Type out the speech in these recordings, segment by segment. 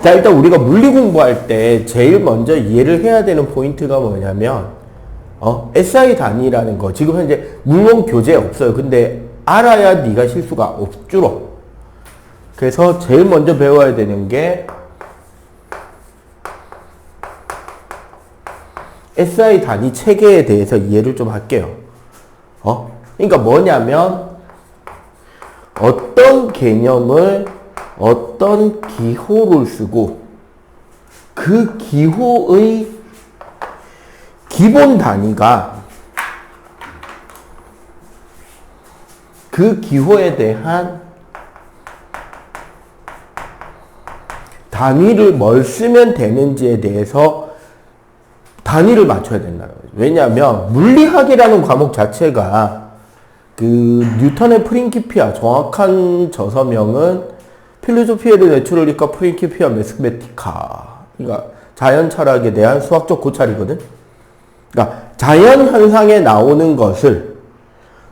자, 일단 우리가 물리 공부할 때 제일 먼저 이해를 해야 되는 포인트가 뭐냐면 SI 단위라는 거 지금 현재 물론 교재 없어요. 근데 알아야 네가 실수가 없주로. 그래서 제일 먼저 배워야 되는 게 SI 단위 체계에 대해서 이해를 좀 할게요. 그러니까 뭐냐면 어떤 개념을 어떤 기호를 쓰고 그 기호의 기본 단위가 그 기호에 대한 단위를 뭘 쓰면 되는지에 대해서 단위를 맞춰야 된다는 거죠. 왜냐하면 물리학이라는 과목 자체가 그 뉴턴의 프린키피아 정확한 저서명은 필로소피에 내추럴리카 프린키피아 매스메티카. 그러니까 자연 철학에 대한 수학적 고찰이거든. 그러니까 자연 현상에 나오는 것을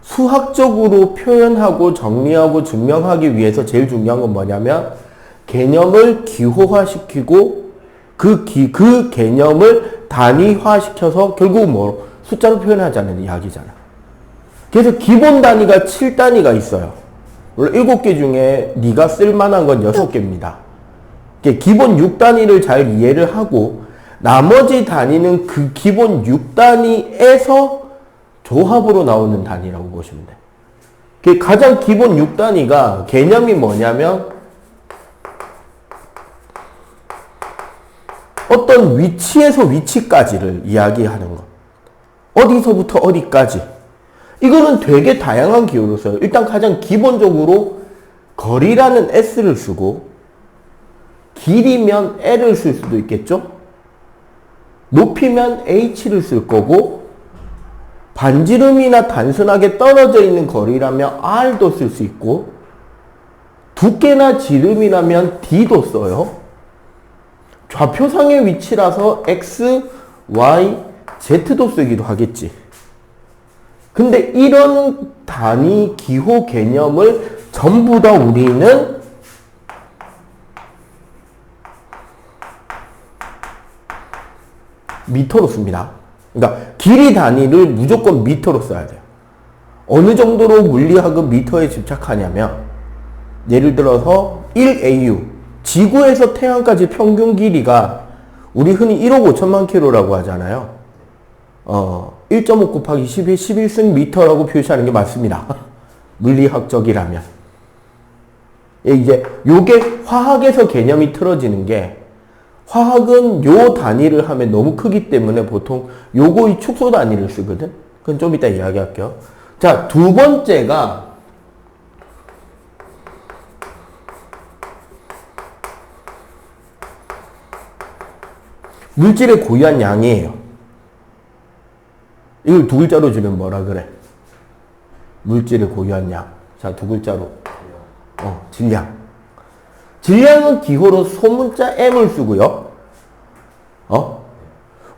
수학적으로 표현하고 정리하고 증명하기 위해서 제일 중요한 건 뭐냐면 개념을 기호화시키고 그 개념을 단위화시켜서 결국 뭐 숫자로 표현하자는 이야기잖아. 그래서 기본 단위가 7단위가 있어요. 물론 7개 중에 네가 쓸만한 건 6개입니다. 기본 6단위를 잘 이해를 하고 나머지 단위는 그 기본 6단위에서 조합으로 나오는 단위라고 보시면 돼. 가장 기본 6단위가 개념이 뭐냐면 어떤 위치에서 위치까지를 이야기하는 것. 어디서부터 어디까지. 이거는 되게 다양한 기호를 써요. 일단 가장 기본적으로 거리라는 S를 쓰고 길이면 L을 쓸 수도 있겠죠? 높이면 H를 쓸 거고 반지름이나 단순하게 떨어져 있는 거리라면 R도 쓸 수 있고 두께나 지름이라면 D도 써요. 좌표상의 위치라서 X, Y, Z도 쓰기도 하겠지. 근데 이런 단위 기호 개념을 전부 다 우리는 미터로 씁니다. 그러니까 길이 단위를 무조건 미터로 써야 돼요. 어느 정도로 물리학은 미터에 집착하냐면 예를 들어서 1AU 지구에서 태양까지 평균 길이가 우리 흔히 1억 5천만 킬로라고 하잖아요. 1.5 곱하기 10의 11승 미터라고 표시하는 게 맞습니다. 물리학적이라면. 이제 요게 화학에서 개념이 틀어지는 게 화학은 요 단위를 하면 너무 크기 때문에 보통 요거의 축소 단위를 쓰거든. 그건 좀 이따 이야기할게요. 자, 두 번째가 물질의 고유한 양이에요. 이걸 두 글자로 주면 뭐라 그래? 물질의 고유한 양. 자, 두 글자로. 질량. 질량은 기호로 소문자 M을 쓰고요.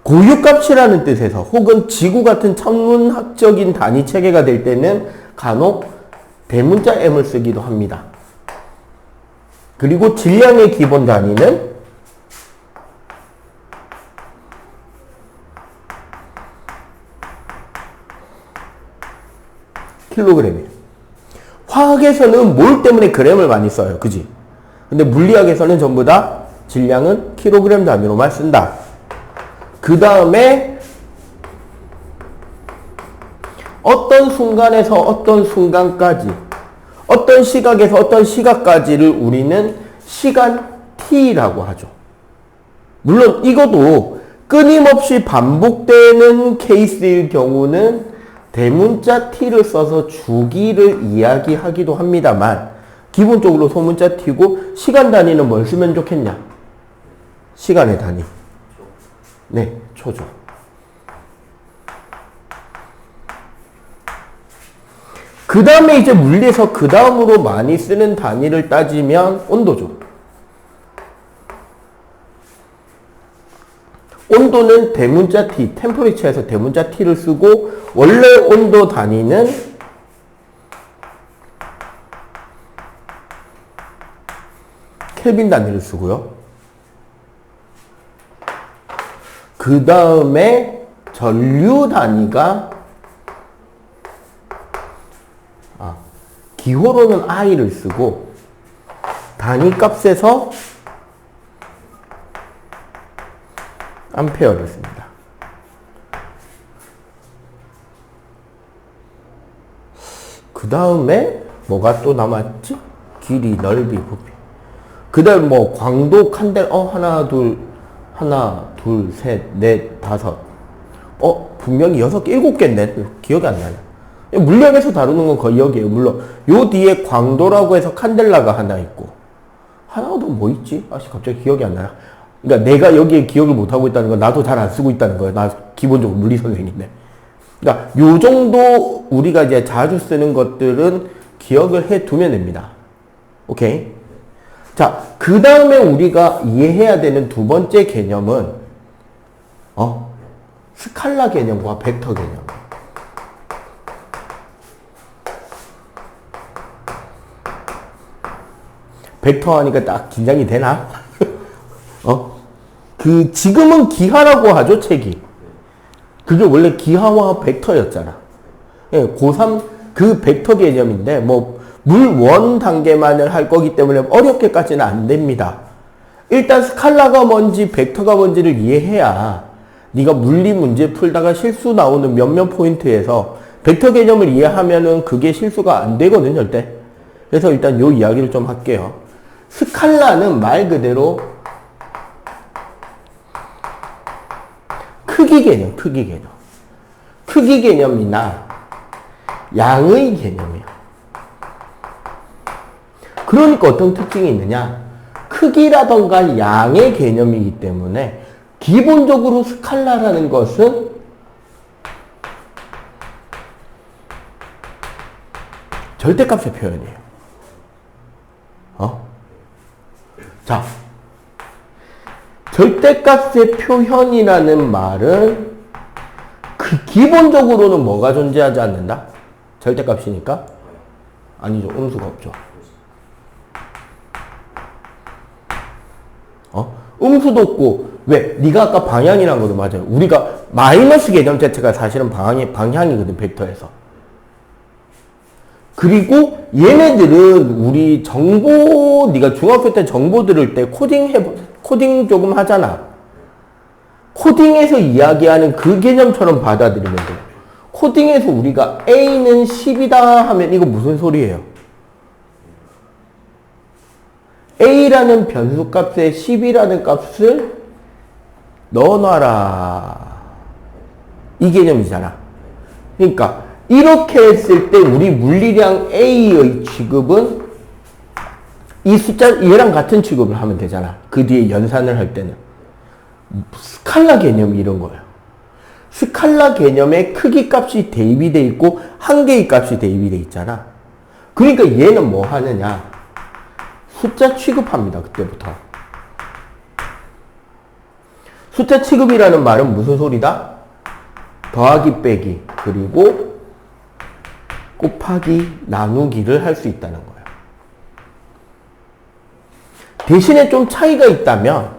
고유값이라는 뜻에서 혹은 지구 같은 천문학적인 단위 체계가 될 때는 간혹 대문자 M을 쓰기도 합니다. 그리고 질량의 기본 단위는 킬로그램이에요. 화학에서는 몰 때문에 그램을 많이 써요. 그지? 근데 물리학에서는 전부 다 질량은 킬로그램 단위로만 쓴다. 그 다음에 어떤 순간에서 어떤 순간까지 어떤 시각에서 어떤 시각까지를 우리는 시간 T라고 하죠. 물론 이것도 끊임없이 반복되는 케이스일 경우는 대문자 T를 써서 주기를 이야기하기도 합니다만 기본적으로 소문자 T고 시간 단위는 뭘 쓰면 좋겠냐? 시간의 단위. 네, 초죠. 그 다음에 이제 물리에서 그 다음으로 많이 쓰는 단위를 따지면 온도죠. 온도는 대문자 T, 템퍼리처에서 대문자 T를 쓰고 원래 온도 단위는 켈빈 단위를 쓰고요. 그 다음에 전류 단위가 기호로는 I를 쓰고 단위 값에서 암페어를 씁니다. 그 다음에 뭐가 또 남았지? 길이, 넓이, 부피. 그 다음 뭐 광도, 칸델, 하나, 둘, 셋, 넷, 다섯. 분명히 6개, 7개인데 기억이 안 나요. 물리학에서 다루는 건 거의 여기에요. 물론 요 뒤에 광도라고 해서 칸델라가 하나 있고 하나가 더 뭐 있지? 갑자기 기억이 안 나요. 그러니까 내가 여기에 기억을 못하고 있다는 건 나도 잘 안 쓰고 있다는 거예요. 나 기본적으로 물리 선생인데. 그러니까 요 정도 우리가 이제 자주 쓰는 것들은 기억을 해 두면 됩니다. 오케이? 자, 그 다음에 우리가 이해해야 되는 두 번째 개념은 스칼라 개념과 벡터 개념. 벡터 하니까 딱 긴장이 되나? 지금은 기하라고 하죠, 책이. 그게 원래 기하와 벡터였잖아. 예, 고3 그 벡터 개념인데, 물 원 단계만을 할 거기 때문에 어렵게까지는 안 됩니다. 일단 스칼라가 뭔지, 벡터가 뭔지를 이해해야 네가 물리 문제 풀다가 실수 나오는 몇몇 포인트에서 벡터 개념을 이해하면은 그게 실수가 안 되거든, 절대. 그래서 일단 요 이야기를 좀 할게요. 스칼라는 말 그대로 크기 개념, 크기 개념. 크기 개념이나 양의 개념이에요. 그러니까 어떤 특징이 있느냐? 크기라던가 양의 개념이기 때문에 기본적으로 스칼라라는 것은 절대값의 표현이에요. 자, 절대값의 표현이라는 말은 기본적으로는 뭐가 존재하지 않는다? 절대값이니까? 아니죠. 음수가 없죠. 음수도 없고, 왜? 네가 아까 방향이란 거도 맞아요. 우리가 마이너스 개념 자체가 사실은 방향이거든, 벡터에서. 그리고 얘네들은 우리 정보, 네가 중학교 때 정보 들을 때 코딩 조금 하잖아. 코딩에서 이야기하는 그 개념처럼 받아들이면 돼. 코딩에서 우리가 A는 10이다 하면 이거 무슨 소리예요? A라는 변수값에 10이라는 값을 넣어놔라. 이 개념이잖아. 그러니까 이렇게 했을 때 우리 물리량 A의 취급은 이 숫자 얘랑 같은 취급을 하면 되잖아. 그 뒤에 연산을 할 때는. 스칼라 개념이 이런 거예요. 스칼라 개념에 크기 값이 대입이 돼 있고 한계의 값이 대입이 돼 있잖아. 그러니까 얘는 뭐 하느냐? 숫자 취급합니다. 그때부터. 숫자 취급이라는 말은 무슨 소리다? 더하기 빼기 그리고 곱하기 나누기를 할 수 있다는 거예요. 대신에 좀 차이가 있다면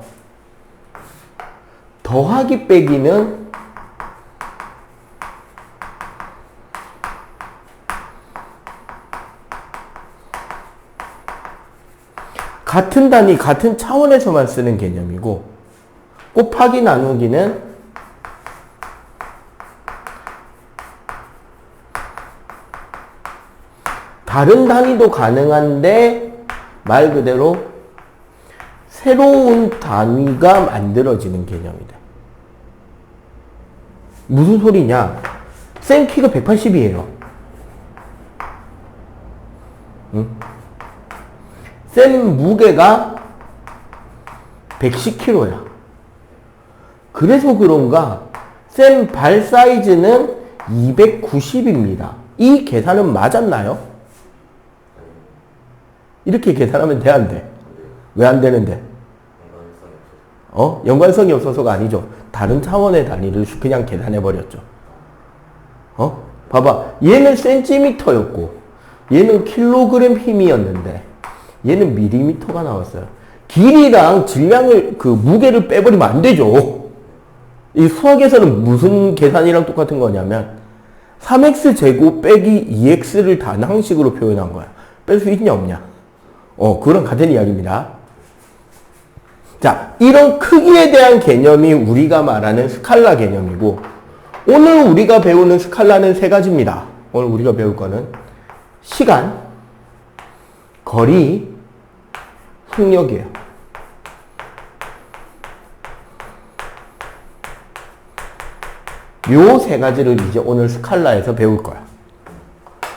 더하기 빼기는 같은 단위, 같은 차원에서만 쓰는 개념이고 곱하기 나누기는 다른 단위도 가능한데 말 그대로 새로운 단위가 만들어지는 개념이 돼. 무슨 소리냐? 쌤 키가 180이에요. 응? 쌤 무게가 110kg야. 그래서 그런가 쌤 발 사이즈는 290입니다. 이 계산은 맞았나요? 이렇게 계산하면 돼, 안 돼? 왜 안 되는데? 연관성이 없어서가 아니죠. 다른 차원의 단위를 그냥 계산해버렸죠. 봐봐. 얘는 센티미터였고, 얘는 킬로그램 힘이었는데, 얘는 밀리미터가 나왔어요. 길이랑 질량을, 무게를 빼버리면 안 되죠. 이 수학에서는 무슨 계산이랑 똑같은 거냐면 3x제곱 빼기 2x를 단항식으로 표현한 거야. 뺄 수 있냐 없냐? 그런 같은 이야기입니다. 자, 이런 크기에 대한 개념이 우리가 말하는 스칼라 개념이고, 오늘 우리가 배우는 스칼라는 세 가지입니다. 오늘 우리가 배울 거는 시간, 거리, 속력이에요. 요 세 가지를 이제 오늘 스칼라에서 배울 거야.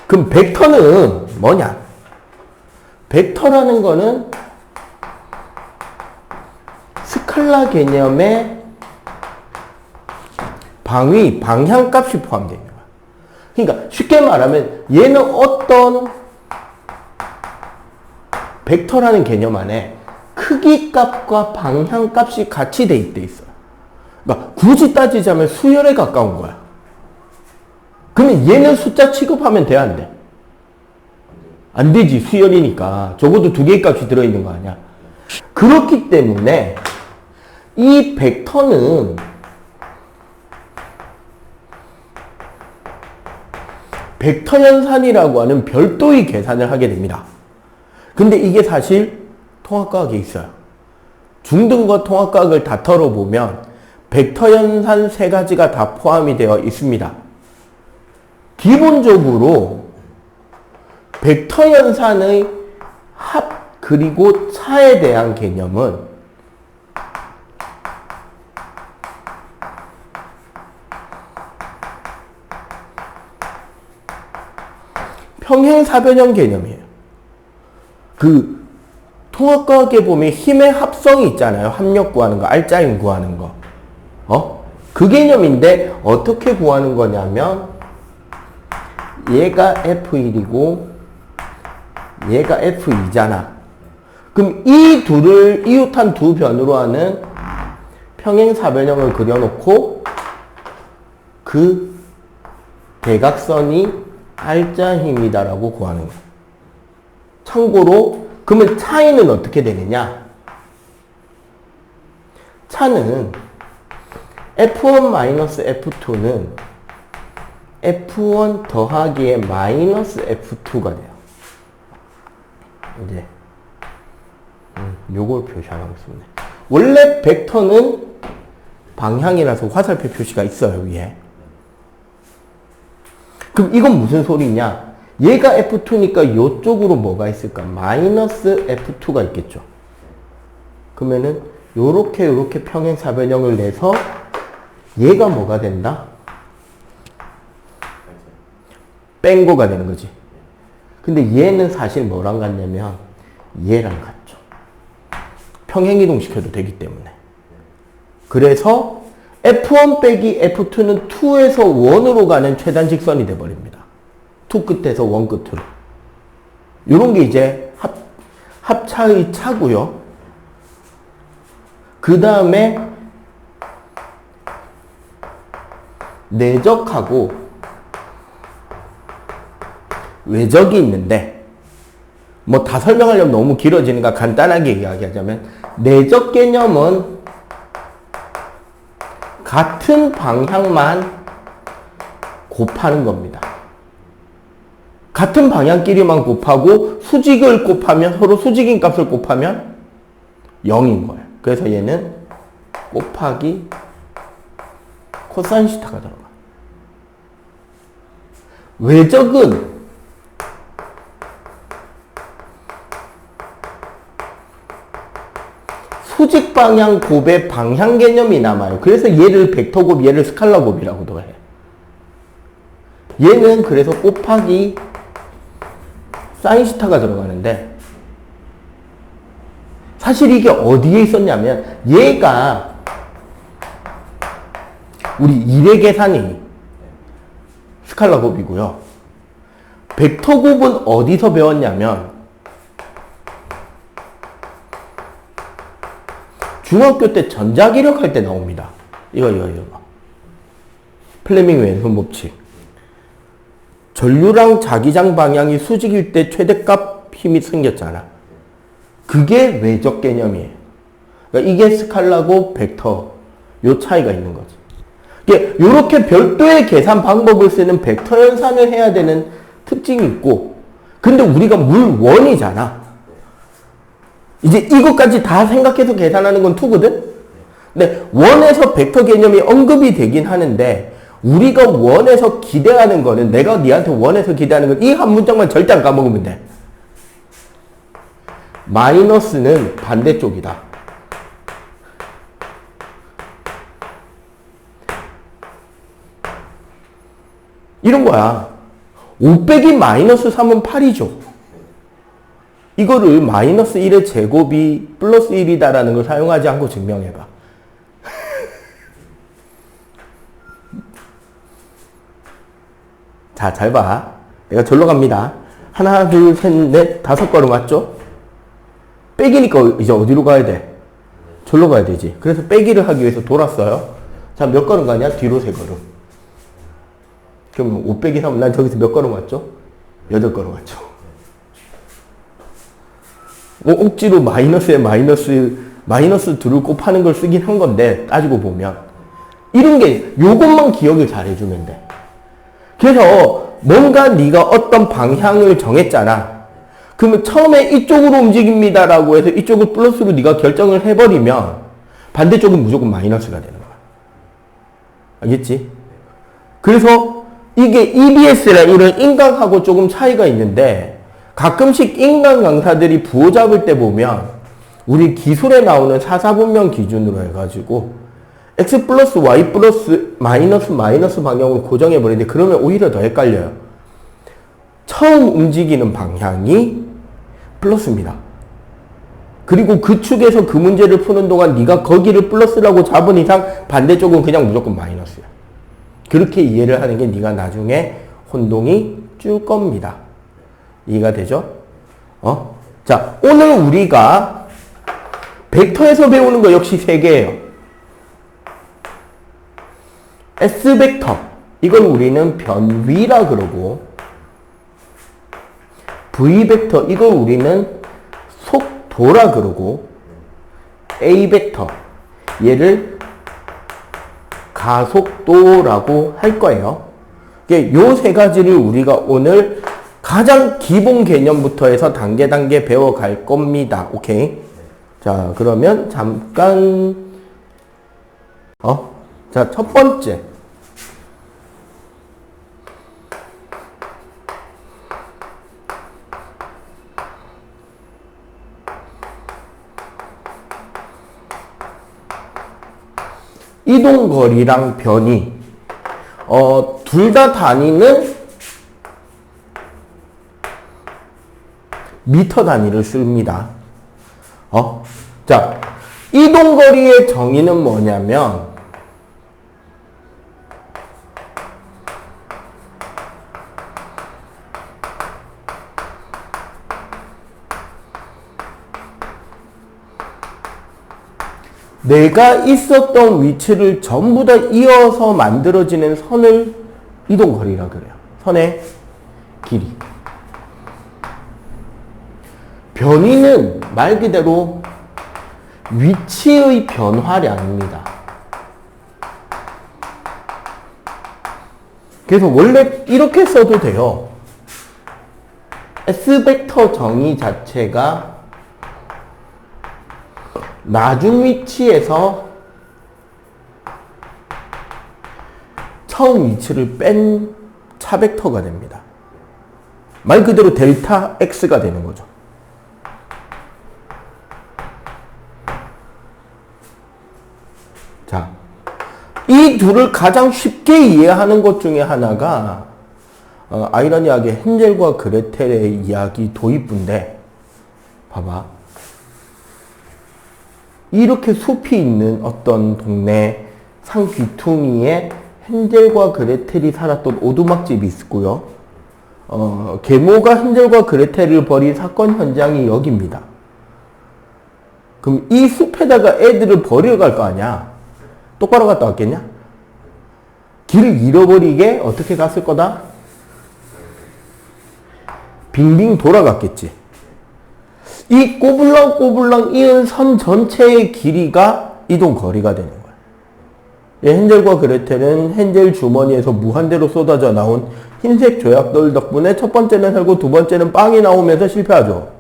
그럼 벡터는 뭐냐? 벡터라는 거는 스칼라 개념의 방위, 방향값이 포함되어 있는 거야. 그러니까 쉽게 말하면 얘는 어떤 벡터라는 개념 안에 크기값과 방향값이 같이 돼 있어요. 그러니까 굳이 따지자면 수열에 가까운 거야. 그러면 얘는 숫자 취급하면 돼, 안 돼? 안 되지. 수열이니까. 적어도 두 개의 값이 들어있는 거 아니야. 그렇기 때문에 이 벡터는 벡터 연산이라고 하는 별도의 계산을 하게 됩니다. 근데 이게 사실 통합과학에 있어요. 중등과 통합과학을 다 털어보면 벡터 연산 세 가지가 다 포함이 되어 있습니다. 기본적으로 벡터 연산의 합 그리고 차에 대한 개념은 평행사변형 개념이에요. 그 통합과학에 보면 힘의 합성이 있잖아요. 합력 구하는 거, 알짜임 구하는 거. 그 개념인데 어떻게 구하는 거냐면 얘가 F1이고 얘가 F2잖아. 그럼 이 둘을 이웃한 두 변으로 하는 평행사변형을 그려놓고 그 대각선이 알짜힘이다라고 구하는 거야. 참고로 그러면 차이는 어떻게 되느냐? 차는 F1-F2는 F1 더하기에 마이너스 F2가 돼요. 이제 요걸 표시하라고 했습니다. 원래 벡터는 방향이라서 화살표 표시가 있어요, 위에. 그럼 이건 무슨 소리냐? 얘가 F2니까 요쪽으로 뭐가 있을까? 마이너스 F2가 있겠죠. 그러면은 요렇게 평행사변형을 내서 얘가 뭐가 된다? 뺑고가 되는 거지. 근데 얘는 사실 뭐랑 같냐면 얘랑 같죠. 평행이동 시켜도 되기 때문에. 그래서 F1 빼기 F2는 2에서 1으로 가는 최단 직선이 돼버립니다. 2 끝에서 1 끝으로. 요런 게 이제 합차의 차고요. 그 다음에 내적하고 외적이 있는데 뭐 다 설명하려면 너무 길어지니까 간단하게 이야기하자면 내적 개념은 같은 방향만 곱하는 겁니다. 같은 방향끼리만 곱하고 수직을 곱하면 서로 수직인 값을 곱하면 0인 거예요. 그래서 얘는 곱하기 코사인 시타가 들어가. 외적은 수직 방향 곱의 방향 개념이 남아요. 그래서 얘를 벡터 곱, 얘를 스칼라 곱이라고도 해. 얘는 그래서 곱하기 사인 시타가 들어가는데 사실 이게 어디에 있었냐면 얘가 우리 1의 계산이 스칼라 곱이고요. 벡터 곱은 어디서 배웠냐면 중학교 때 전자기력 할 때 나옵니다. 이거. 플레밍 왼손 법칙. 전류랑 자기장 방향이 수직일 때 최대값 힘이 생겼잖아. 그게 외적 개념이에요. 그러니까 이게 스칼라고 벡터 요 차이가 있는 거지. 이렇게 별도의 계산 방법을 쓰는 벡터 연산을 해야 되는 특징이 있고, 근데 우리가 물 원이잖아. 이제 이것까지 다 생각해서 계산하는 건 2거든? 근데 원에서 벡터 개념이 언급이 되긴 하는데, 우리가 원에서 기대하는 거는, 내가 니한테 원에서 기대하는 건 이 한 문장만 절대 안 까먹으면 돼. 마이너스는 반대쪽이다. 이런 거야. 5 빼기 마이너스 3은 8이죠. 이거를 마이너스 1의 제곱이 플러스 1이다라는 걸 사용하지 않고 증명해봐. 자, 잘 봐. 내가 절로 갑니다. 하나, 둘, 셋, 넷, 5걸음 왔죠? 빼기니까 이제 어디로 가야 돼? 절로 가야 되지. 그래서 빼기를 하기 위해서 돌았어요. 자, 몇 걸음 가냐? 뒤로 3걸음. 그럼 5 빼기 3은 난 저기서 몇 걸음 왔죠? 8걸음 왔죠. 억지로 마이너스에 마이너스 2를 곱하는 걸 쓰긴 한 건데, 따지고 보면. 이런 게, 요것만 기억을 잘 해주면 돼. 그래서, 뭔가 네가 어떤 방향을 정했잖아. 그러면 처음에 이쪽으로 움직입니다라고 해서 이쪽을 플러스로 네가 결정을 해버리면, 반대쪽은 무조건 마이너스가 되는 거야. 알겠지? 그래서, 이게 EBS랑 이런 인강하고 조금 차이가 있는데, 가끔씩 인강 강사들이 부호 잡을 때 보면 우리 기술에 나오는 사사분면 기준으로 해가지고 x 플러스 y 플러스 마이너스 방향으로 고정해 버리는데, 그러면 오히려 더 헷갈려요. 처음 움직이는 방향이 플러스입니다. 그리고 그 축에서 그 문제를 푸는 동안 네가 거기를 플러스라고 잡은 이상 반대쪽은 그냥 무조건 마이너스야. 그렇게 이해를 하는 게 네가 나중에 혼동이 줄 겁니다. 이해가 되죠? 자, 오늘 우리가 벡터에서 배우는 거 역시 3개예요. S벡터, 이건 우리는 변위라 그러고, V벡터, 이걸 우리는 속도라 그러고, A벡터, 얘를 가속도라고 할 거예요. 요 3가지를 우리가 오늘 가장 기본 개념부터 해서 단계 배워갈 겁니다. 오케이? 자, 그러면 잠깐 자, 첫 번째. 이동거리랑 변이. 둘 다 단위는 미터 단위를 씁니다. 자, 이동거리의 정의는 뭐냐면, 내가 있었던 위치를 전부 다 이어서 만들어지는 선을 이동거리라 그래요. 선의 길이. 변이는 말 그대로 위치의 변화량입니다. 그래서 원래 이렇게 써도 돼요. S벡터 정의 자체가 나중 위치에서 처음 위치를 뺀 차벡터가 됩니다. 말 그대로 델타 X가 되는 거죠. 자, 이 둘을 가장 쉽게 이해하는 것 중에 하나가 아이러니하게 헨젤과 그레텔의 이야기 도입부인데, 봐봐. 이렇게 숲이 있는 어떤 동네 산귀퉁이에 헨젤과 그레텔이 살았던 오두막집이 있고요. 계모가 헨젤과 그레텔을 버린 사건 현장이 여기입니다. 그럼 이 숲에다가 애들을 버리러 갈 거 아니야? 똑바로 갔다 왔겠냐? 길을 잃어버리게 어떻게 갔을 거다? 빙빙 돌아갔겠지. 이 꼬불랑꼬불랑 이은 선 전체의 길이가 이동거리가 되는 거야. 헨젤과 그레텔은 헨젤 주머니에서 무한대로 쏟아져 나온 흰색 조약돌 덕분에 첫 번째는 살고 두 번째는 빵이 나오면서 실패하죠.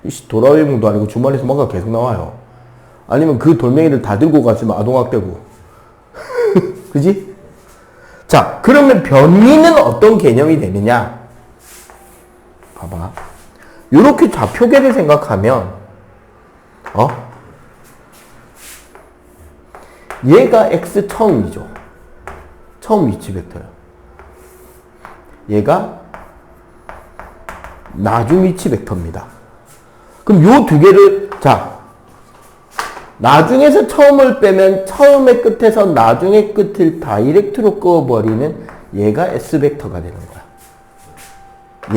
이씨, 도라에몽도 아니고 주머니에서 뭔가 계속 나와요. 아니면 그 돌멩이를 다 들고 갔으면 아동학대고. 그지? 자, 그러면 변이는 어떤 개념이 되느냐? 봐봐. 요렇게 좌표계를 생각하면, 얘가 x 처음이죠. 처음 위치 벡터요. 얘가 나중 위치 벡터입니다. 그럼 요 두 개를, 자, 나중에서 처음을 빼면 처음의 끝에서 나중의 끝을 다이렉트로 그어버리는 얘가 S벡터가 되는 거야.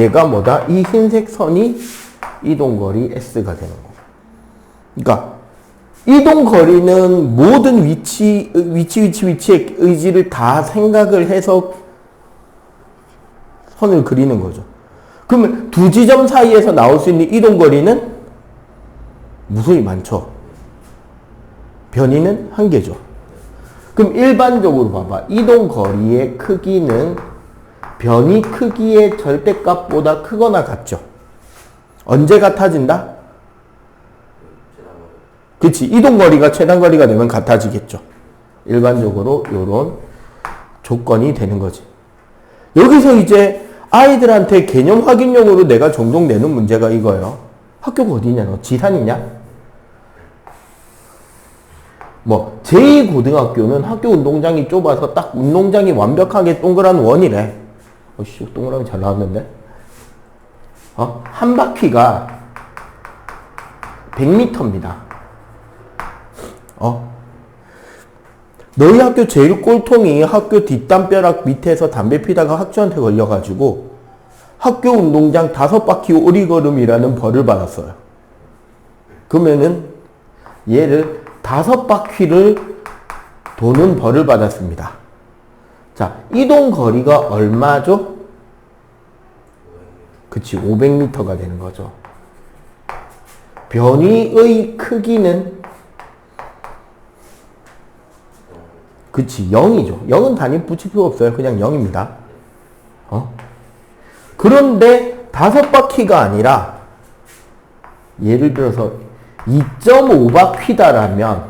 얘가 뭐다? 이 흰색 선이 이동거리 S가 되는 거. 그러니까 이동거리는 모든 위치의 의지를 다 생각을 해서 선을 그리는 거죠. 그러면 두 지점 사이에서 나올 수 있는 이동거리는 무수히 많죠. 변이는 한 개죠. 그럼 일반적으로 봐봐. 이동거리의 크기는 변이 크기의 절대값보다 크거나 같죠. 언제 같아진다? 그치. 이동거리가 최단거리가 되면 같아지겠죠. 일반적으로 이런 조건이 되는 거지. 여기서 이제 아이들한테 개념 확인용으로 내가 종종 내는 문제가 이거예요. 학교가 어디냐? 너 지산이냐? 뭐 제2고등학교는 학교 운동장이 좁아서 딱 운동장이 완벽하게 동그란 원이래. 어씨, 동그라미 잘 나왔는데? 한 바퀴가 100m입니다. 너희 학교 제일 꼴통이 학교 뒷담벼락 밑에서 담배 피다가 학주한테 걸려가지고 학교 운동장 5바퀴 오리걸음이라는 벌을 받았어요. 그러면은 얘를 5바퀴를 도는 벌을 받았습니다. 자, 이동 거리가 얼마죠? 그치, 500m가 되는 거죠. 변이의 크기는 그치, 0이죠. 0은 단위 붙일 필요 없어요. 그냥 0입니다. 그런데 5바퀴가 아니라 예를 들어서 2.5바퀴다라면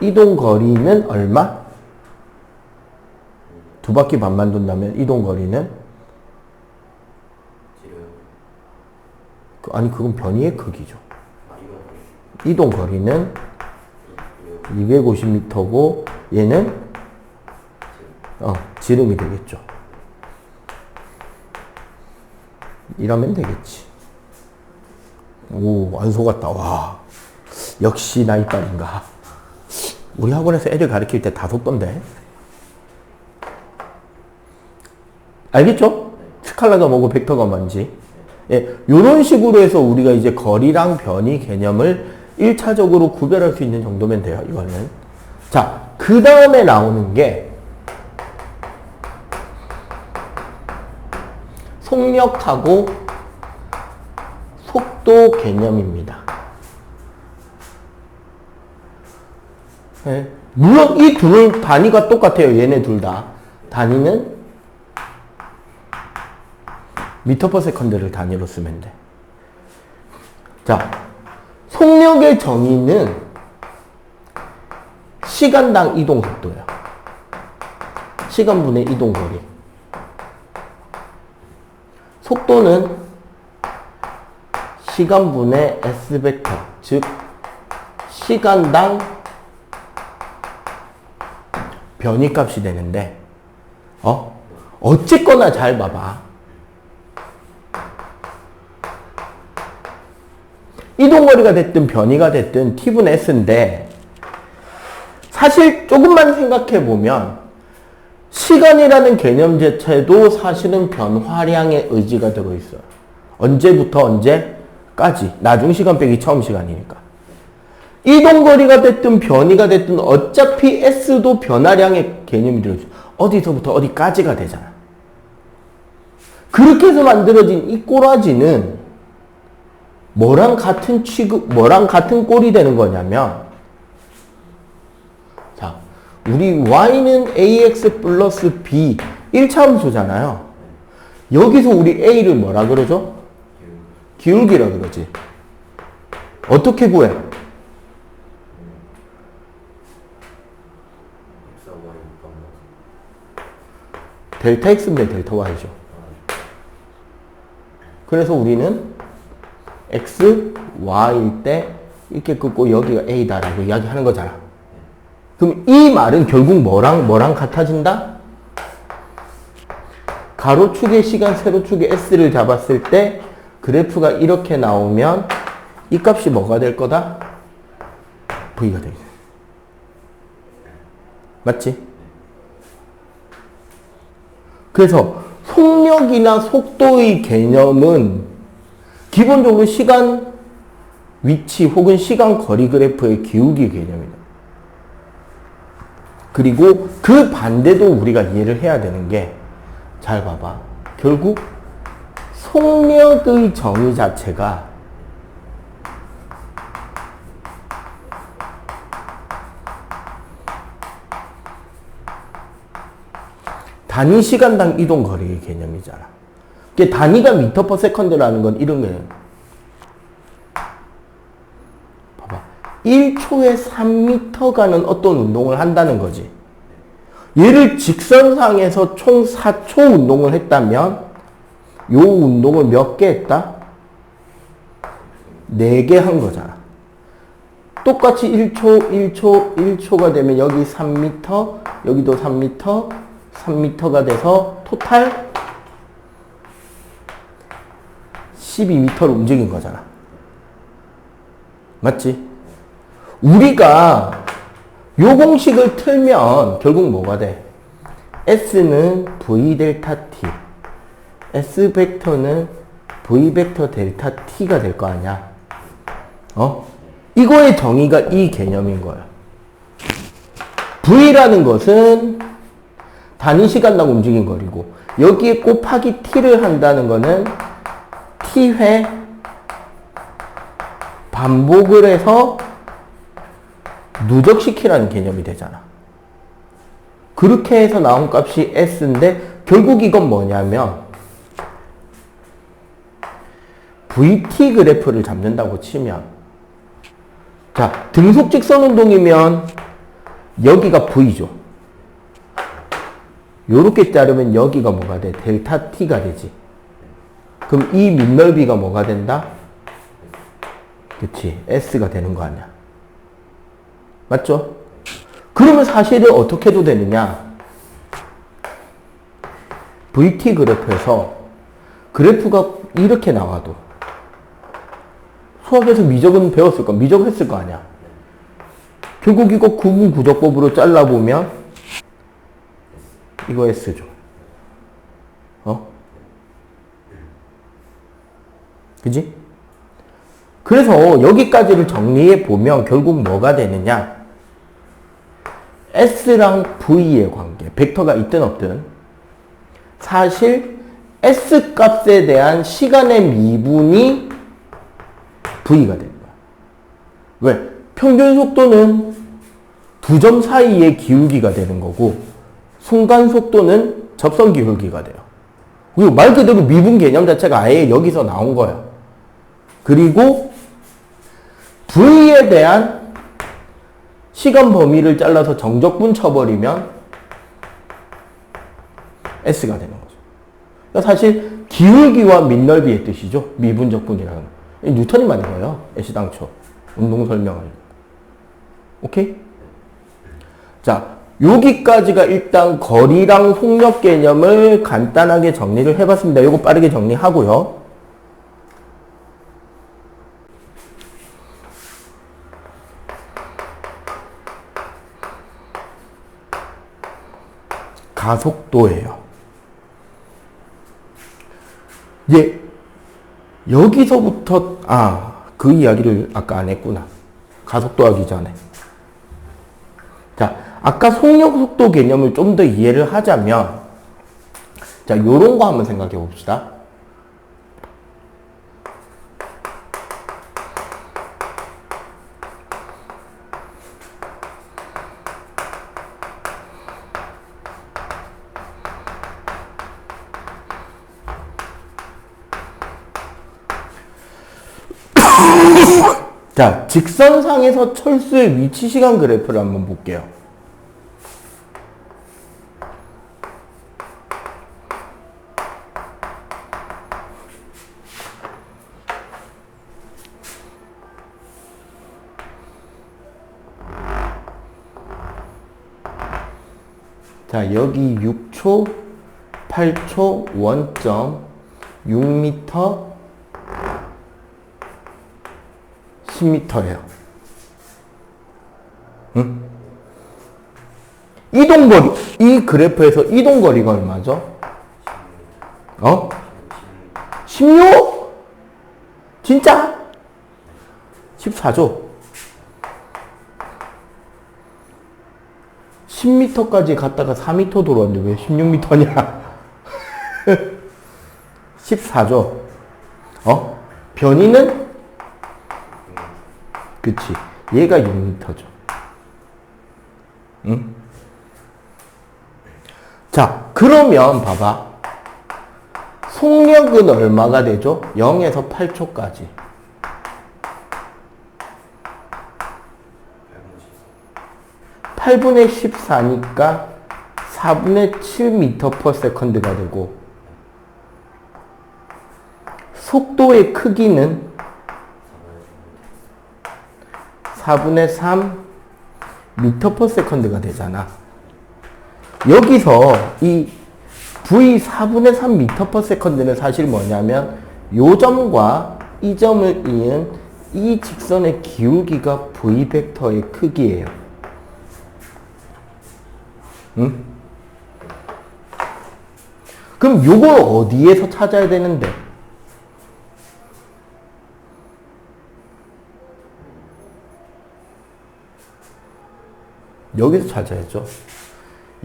이동거리는 얼마? 2바퀴 반만 돈다면 이동거리는? 아니, 그건 변이의 크기죠. 이동거리는 250m고 얘는 지름이 되겠죠. 이러면 되겠지. 오, 안 속았다. 와, 역시 나 이빨인가. 우리 학원에서 애들 가르칠 때 다 속던데. 알겠죠? 스칼라가 뭐고 벡터가 뭔지. 예, 요런 식으로 해서 우리가 이제 거리랑 변이 개념을 1차적으로 구별할 수 있는 정도면 돼요, 이거는. 자, 그 다음에 나오는 게 속력하고 속도 개념입니다. 네. 물론 이 둘 단위가 똑같아요. 얘네 둘 다. 단위는 미터 퍼 세컨드를 단위로 쓰면 돼. 자, 속력의 정의는 시간당 이동 속도예요. 시간분의 이동거리. 속도는 시간분의 S벡터, 즉 시간당 변이값이 되는데 어쨌거나 잘 봐봐. 이동거리가 됐든 변이가 됐든 T분의 S인데 사실 조금만 생각해보면 시간이라는 개념 자체도 사실은 변화량의 의지가 들어있어요. 언제부터 언제까지? 나중 시간 빼기 처음 시간이니까. 이동거리가 됐든 변이가 됐든 어차피 S도 변화량의 개념이 들어있어요. 어디서부터 어디까지가 되잖아. 그렇게 해서 만들어진 이 꼬라지는 뭐랑 같은 취급, 뭐랑 같은 꼴이 되는 거냐면, 자, 우리 y는 ax 플러스 b 1차함수잖아요. 여기서 우리 a를 뭐라 그러죠? 기울기라 그러지. 어떻게 구해? 델타 x인데 델타 y죠. 그래서 우리는 x, y일 때 이렇게 긋고 여기가 a다라고 이야기하는 거잖아. 그럼 이 말은 결국 뭐랑 같아진다? 가로축의 시간, 세로축의 s를 잡았을 때 그래프가 이렇게 나오면 이 값이 뭐가 될 거다? v가 되겠네. 맞지? 그래서 속력이나 속도의 개념은 기본적으로 시간 위치 혹은 시간 거리 그래프의 기울기 개념이다. 그리고 그 반대도 우리가 이해를 해야 되는 게, 잘 봐봐. 결국 속력의 정의 자체가 단위 시간당 이동 거리의 개념이잖아. 이게 단위가 미터 퍼 세컨드라는 건 이런 거예요. 봐봐. 1초에 3m 가는 어떤 운동을 한다는 거지. 얘를 직선상에서 총 4초 운동을 했다면 요 운동을 몇 개 했다? 4개 한 거잖아. 똑같이 1초가 되면 여기 3m, 여기도 3m가 돼서 토탈 12m를 움직인 거잖아. 맞지? 우리가 요 공식을 틀면 결국 뭐가 돼? S는 V 델타 T, S 벡터는 V 벡터 델타 T가 될 거 아니야? 이거의 정의가 이 개념인 거야. V라는 것은 단위 시간당 움직인 거리고, 여기에 곱하기 T를 한다는 거는 T회 반복을 해서 누적시키라는 개념이 되잖아. 그렇게 해서 나온 값이 S인데, 결국 이건 뭐냐면 VT 그래프를 잡는다고 치면, 자, 등속 직선 운동이면 여기가 V죠. 요렇게 자르면 여기가 뭐가 돼? 델타 T가 되지. 그럼 이 밑넓이가 뭐가 된다? 그치, S가 되는 거 아니야. 맞죠? 그러면 사실은 어떻게 해도 되느냐? VT 그래프에서 그래프가 이렇게 나와도 수학에서 미적은 배웠을 거, 미적했을 거 아니야. 결국 이거 구분 구조법으로 잘라보면 이거 S죠. 그지? 그래서 여기까지를 정리해 보면 결국 뭐가 되느냐? S랑 V의 관계, 벡터가 있든 없든 사실 S 값에 대한 시간의 미분이 V가 되는 거야. 왜? 평균 속도는 두 점 사이의 기울기가 되는 거고, 순간 속도는 접선 기울기가 돼요. 그리고 말 그대로 미분 개념 자체가 아예 여기서 나온 거야. 그리고 V에 대한 시간 범위를 잘라서 정적분 쳐버리면 S가 되는 거죠. 그러니까 사실 기울기와 밑넓이의 뜻이죠. 미분적분이라는 거. 뉴턴이 만든 거예요. 애시당초. 운동 설명을. 오케이? 자, 여기까지가 일단 거리랑 속력 개념을 간단하게 정리를 해봤습니다. 이거 빠르게 정리하고요. 가속도예요. 예, 여기서부터 그 이야기를 아까 안 했구나. 가속도 하기 전에. 자, 아까 속력 속도 개념을 좀 더 이해를 하자면, 자, 요런 거 한번 생각해 봅시다. 자, 직선상에서 철수의 위치 시간 그래프를 한번 볼게요. 자, 여기 6초, 8초, 원점, 6m, 10m예요. 응? 이동거리, 이 그래프에서 이동거리가 얼마죠? 16? 진짜? 14죠? 10m까지 갔다가 4m 돌아왔는데 왜 16m냐? 14죠? 변이는? 그치. 얘가 6m죠. 응? 자, 그러면 봐봐. 속력은 얼마가 되죠? 0에서 8초까지. 8분의 14니까 4분의 7m/s가 되고, 속도의 크기는 4분의 3m/s가 되잖아. 여기서 이 v 4분의 3m/s는 사실 뭐냐면 요 점과 이 점을 이은 이 직선의 기울기가 v 벡터의 크기예요. 응? 그럼 요걸 어디에서 찾아야 되는데? 여기서 찾아야죠.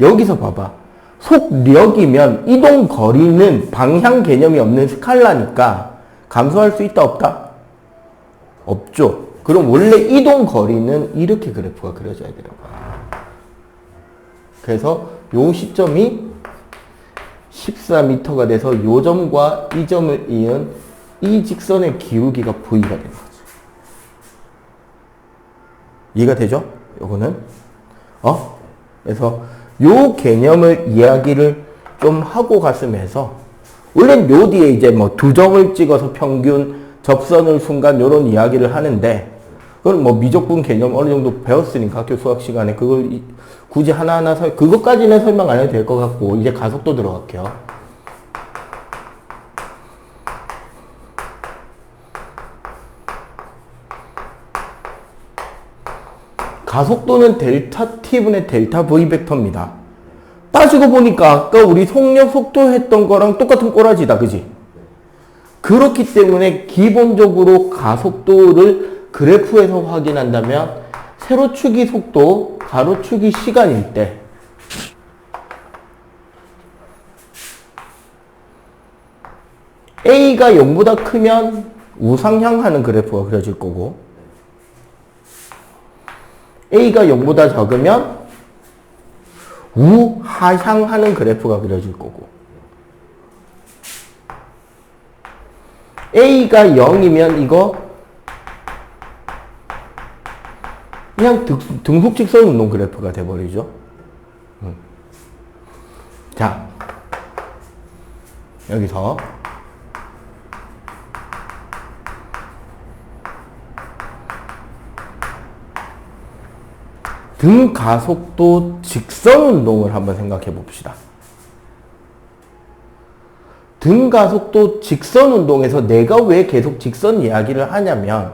여기서 봐봐. 속력이면 이동 거리는 방향 개념이 없는 스칼라니까 감소할 수 있다 없다? 없죠. 그럼 원래 이동 거리는 이렇게 그래프가 그려져야 되는 거야. 그래서 요 시점이 14m가 돼서 요 점과 이 점을 이은 이 직선의 기울기가 V가 되는 거죠. 이해가 되죠? 요거는 그래서 요 개념을 이야기를 좀 하고 갔으면서 원래 요 뒤에 이제 뭐 두 점을 찍어서 평균 접선을 순간 요런 이야기를 하는데 그건 뭐 미적분 개념 어느 정도 배웠으니까 학교 수학 시간에 그걸 굳이 하나하나 그것까지는 설명 안 해도 될 것 같고 이제 가속도 들어갈게요. 가속도는 델타 t분의 델타 v 벡터입니다. 따지고 보니까 아까 우리 속력 속도 했던 거랑 똑같은 꼬라지다. 그지? 그렇기 때문에 기본적으로 가속도를 그래프에서 확인한다면 세로축이 속도, 가로축이 시간일 때 A가 0보다 크면 우상향하는 그래프가 그려질 거고 A가 0보다 적으면 우하향하는 그래프가 그려질 거고 A가 0이면 이거 그냥 등속직선 운동 그래프가 돼버리죠. 자, 여기서 등가속도 직선 운동을 한번 생각해 봅시다. 등가속도 직선 운동에서 내가 왜 계속 직선 이야기를 하냐면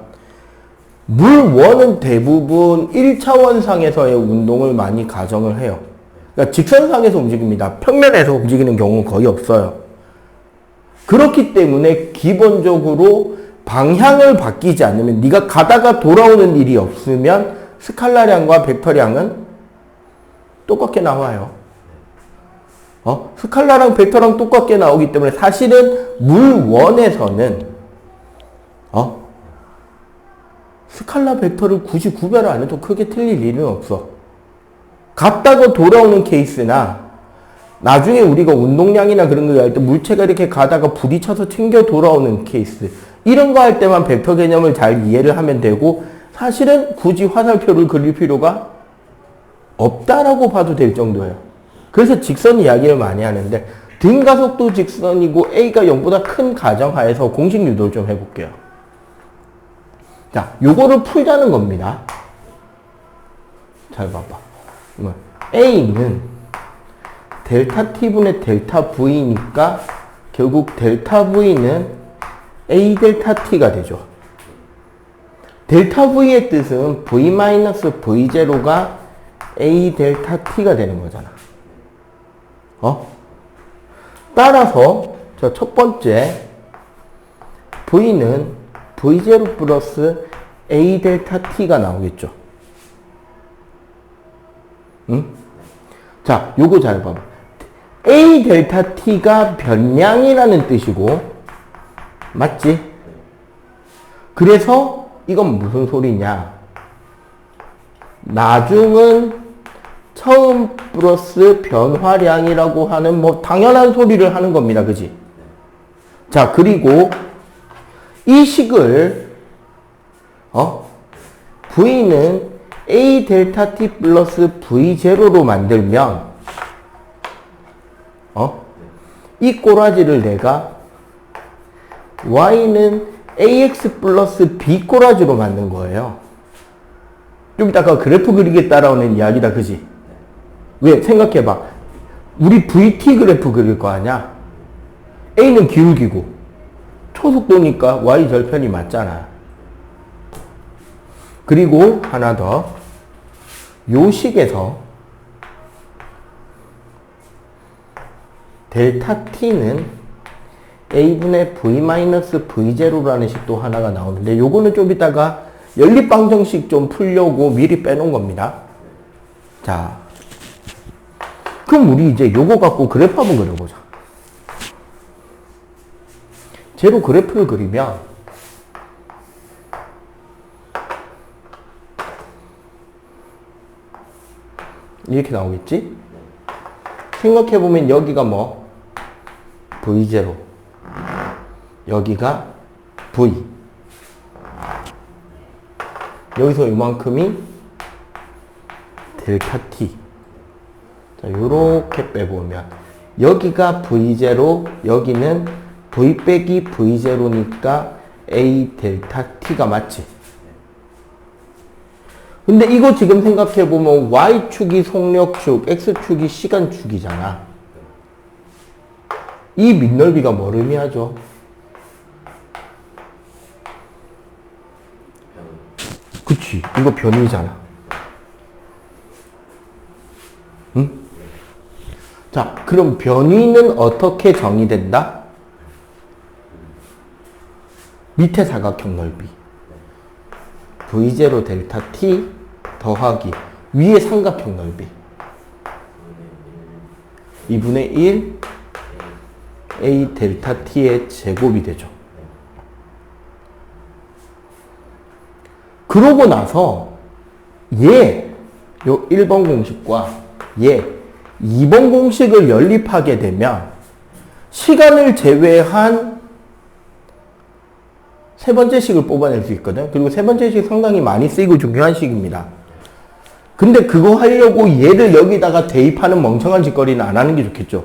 물원은 대부분 1차원상에서의 운동을 많이 가정을 해요. 그러니까 직선상에서 움직입니다. 평면에서 움직이는 경우는 거의 없어요. 그렇기 때문에 기본적으로 방향을 바뀌지 않으면 네가 가다가 돌아오는 일이 없으면 스칼라량과 벡터량은 똑같게 나와요. 스칼라랑 벡터랑 똑같게 나오기 때문에 사실은 물원에서는 스칼라 벡터를 굳이 구별을 안 해도 크게 틀릴 일은 없어. 갔다가 돌아오는 케이스나 나중에 우리가 운동량이나 그런 거 할 때 물체가 이렇게 가다가 부딪혀서 튕겨 돌아오는 케이스 이런 거 할 때만 벡터 개념을 잘 이해를 하면 되고 사실은 굳이 화살표를 그릴 필요가 없다라고 봐도 될 정도예요. 그래서 직선 이야기를 많이 하는데 등가속도 직선이고 A가 0보다 큰 가정하에서 공식 유도를 좀 해볼게요. 자, 요거를 풀자는 겁니다. 잘 봐봐. A는 델타 T분의 델타 V니까 결국 델타 V는 A 델타 T가 되죠. 델타 V의 뜻은 V-V0가 A 델타 T가 되는 거잖아. 따라서 저 첫 번째 V는 V0 플러스 A 델타 T가 나오겠죠. 응? 자, 요거 잘 봐봐. A 델타 T가 변량이라는 뜻이고, 맞지? 그래서 이건 무슨 소리냐? 나중은 처음 플러스 변화량이라고 하는 뭐 당연한 소리를 하는 겁니다. 그지? 자, 그리고 이 식을 V는 A 델타 T 플러스 V0로 만들면 이 꼬라지를 내가 Y는 AX 플러스 B 꼬라지로 만든 거예요. 좀 이따가 그래프 그리기에 따라오는 이야기다. 그지? 왜? 생각해봐. 우리 VT 그래프 그릴 거 아니야? A는 기울기고 초속도니까 Y 절편이 맞잖아. 그리고 하나 더. 요 식에서 델타 T는 A분의 V-V0라는 식도 하나가 나오는데 요거는 좀 이따가 연립방정식 좀 풀려고 미리 빼놓은 겁니다. 자, 그럼 우리 이제 요거 갖고 그래프 한번 그려보자. 제로 그래프를 그리면 이렇게 나오겠지? 생각해보면 여기가 뭐 V0, 여기가 V, 여기서 이만큼이 델타 T. 자, 요렇게 빼보면 여기가 V0, 여기는 V 빼기 V0니까 A 델타 T가 맞지? 근데 이거 지금 생각해보면 Y축이 속력축, X축이 시간축이잖아. 이 밑넓이가 뭘 의미하죠? 그치, 이거 변이잖아. 응? 자, 그럼 변이는 어떻게 정의된다? 밑에 사각형 넓이 V0 델타 T 더하기 위에 삼각형 넓이 2분의 1 A 델타 T의 제곱이 되죠. 그러고 나서 요 1번 공식과 2번 공식을 연립하게 되면 시간을 제외한 세 번째 식을 뽑아낼 수 있거든. 그리고 세 번째 식 상당히 많이 쓰이고 중요한 식입니다. 근데 그거 하려고 얘를 여기다가 대입하는 멍청한 짓거리는 안 하는 게 좋겠죠.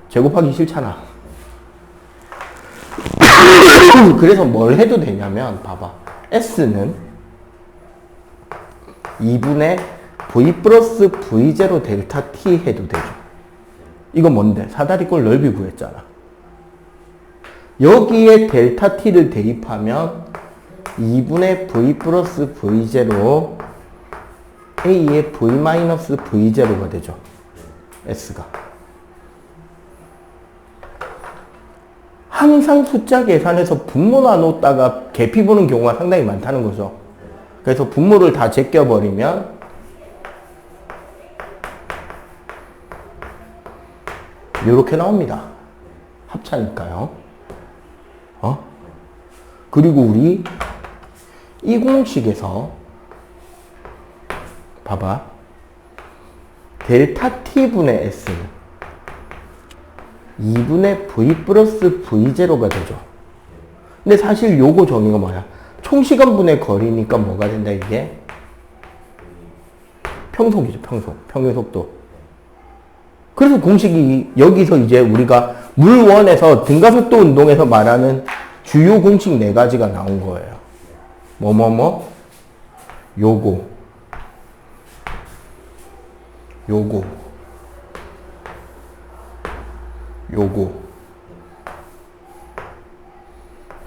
제곱하기 싫잖아. 그래서 뭘 해도 되냐면 봐봐. S는 2분의 V 플러스 V0 델타 T 해도 되죠. 이거 뭔데? 사다리꼴 넓이 구했잖아. 여기에 델타 T를 대입하면 2분의 V 플러스 V0 A의 V 마이너스 V0가 되죠. S가. 항상 숫자 계산해서 분모나 놓다가 계피 보는 경우가 상당히 많다는 거죠. 그래서 분모를 다 제껴버리면 이렇게 나옵니다. 합차니까요. 그리고 우리 이 공식에서 봐봐. 델타 T분의 S는 2분의 V 플러스 V0가 되죠. 근데 사실 요거 정의가 뭐야? 총시간분의 거리니까 뭐가 된다, 이게? 평속이죠, 평속. 평균 속도. 그래서 공식이 여기서 이제 우리가 물원에서 등가속도 운동에서 말하는 주요 공식 4가지가 나온 거예요.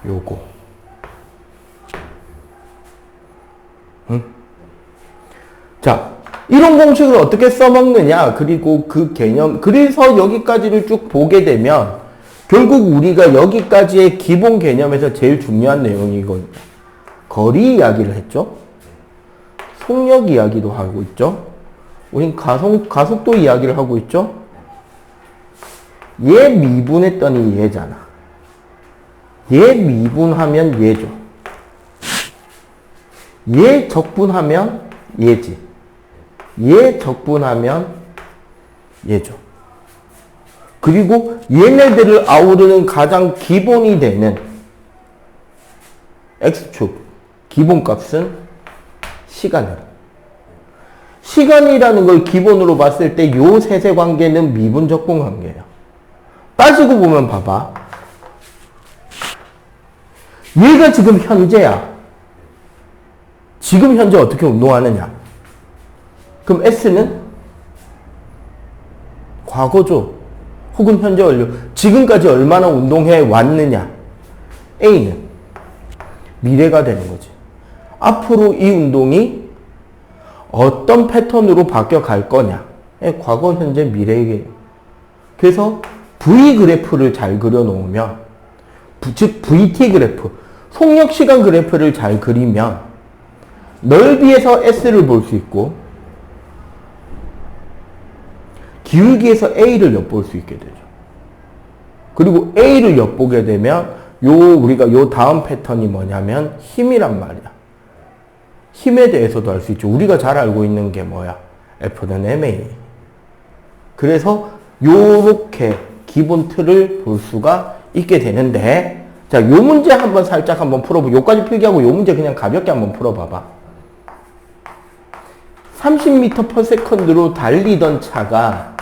요거, 응? 자, 이런 공식을 어떻게 써먹느냐, 그리고 그 개념, 그래서 여기까지를 쭉 보게 되면 결국 우리가 여기까지의 기본 개념에서 제일 중요한 내용이 이거든요. 거리 이야기를 했죠. 속력 이야기도 하고 있죠. 우린 가속도 이야기를 하고 있죠. 얘 미분했더니 얘잖아. 얘 미분하면 얘죠. 얘 적분하면 얘지. 얘 적분하면 얘죠. 그리고 얘네들을 아우르는 가장 기본이 되는 X축 기본값은 시간이에요. 시간이라는 걸 기본으로 봤을 때 요 세세 관계는 미분 적분 관계예요. 따지고 보면 봐봐. 얘가 지금 현재야. 지금 현재 어떻게 운동하느냐? 그럼 S는 과거죠. 혹은 현재 완료. 지금까지 얼마나 운동해 왔느냐? A는 미래가 되는 거지. 앞으로 이 운동이 어떤 패턴으로 바뀌어 갈 거냐? 과거, 현재, 미래에게. 그래서 V 그래프를 잘 그려 놓으면, 즉 VT 그래프, 속력 시간 그래프를 잘 그리면 넓이에서 S를 볼 수 있고 기울기에서 A를 엿볼 수 있게 되죠. 그리고 A를 엿보게 되면 우리가 요 다음 패턴이 뭐냐면 힘이란 말이야. 힘에 대해서도 알 수 있죠. 우리가 잘 알고 있는 게 뭐야? F는 MA. 그래서 요렇게 기본 틀을 볼 수가 있게 되는데, 자, 요 문제 살짝 한번 풀어보고, 요까지 필기하고 요 문제 그냥 가볍게 한번 풀어봐봐. 30m/s로 달리던 차가